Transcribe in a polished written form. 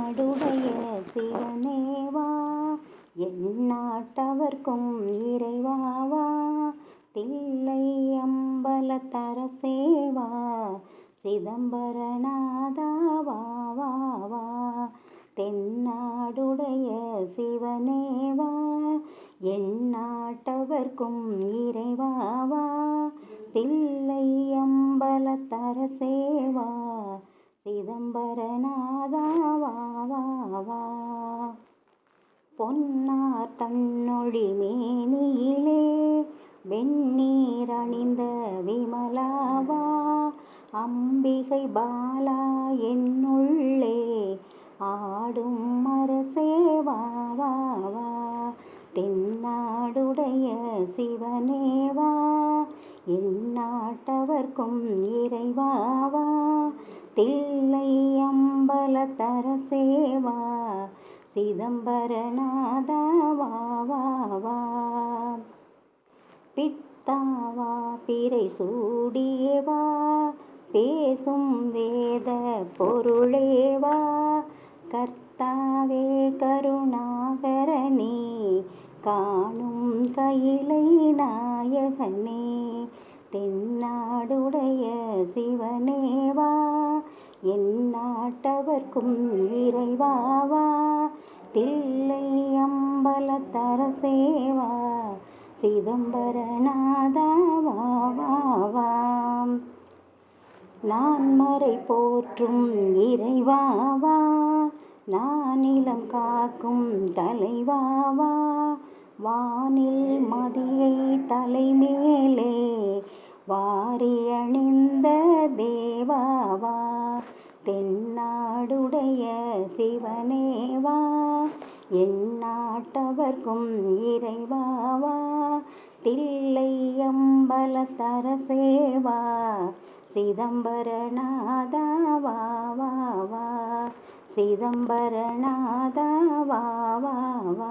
தென்னாடுடைய சிவனேவா, எந்நாட்டவர்க்கும் இறைவாவா, தில்லை அம்பலத்தரசேவா, சிதம்பரநாதாவாவா. தென்னாடுடைய சிவனேவா, எந்நாட்டவர்க்கும் இறைவாவா, தில்லை அம்பலத்தரசேவா, சிதம்பரநாதாவாவா. பொன்னார் தன்னொழி மேனியிலே வெண்ணீர் அணிந்த விமலாவா, அம்பிகை பாலா என்னுள்ளே ஆடும் அரசேவாவா. தென்னாடுடைய சிவனேவா, எந்நாட்டவர்க்கும் இறைவாவா, தில்லை அம்பலத்தரசேவா, சிதம்பரநாதாவாவா. பித்தாவா பிறை சூடியவா, பேசும் வேத பொருளேவா, கர்த்தாவே கருணாகரனே, காணும் கயிலை நாயகனே. தென்னாடுடைய சிவனேவா, எந்நாட்டவர்க்கும் இறைவாவா, தில்லை அம்பலத்தரசேவா, சிதம்பரநாதாவாவா. நான்மறை போற்றும் இறைவாவா, நானிலம் காக்கும் தலைவாவா, வானில் மதியை தலைமேலே வாரி அணிந்த தேவாவா. தென்னாடுடைய சிவனேவா, எந்நாட்டவர்க்கும் இறைவாவா, தில்லை அம்பலத்தரசேவா, சிதம்பரநாதாவாவா. சிதம்பரநாதாவாவா.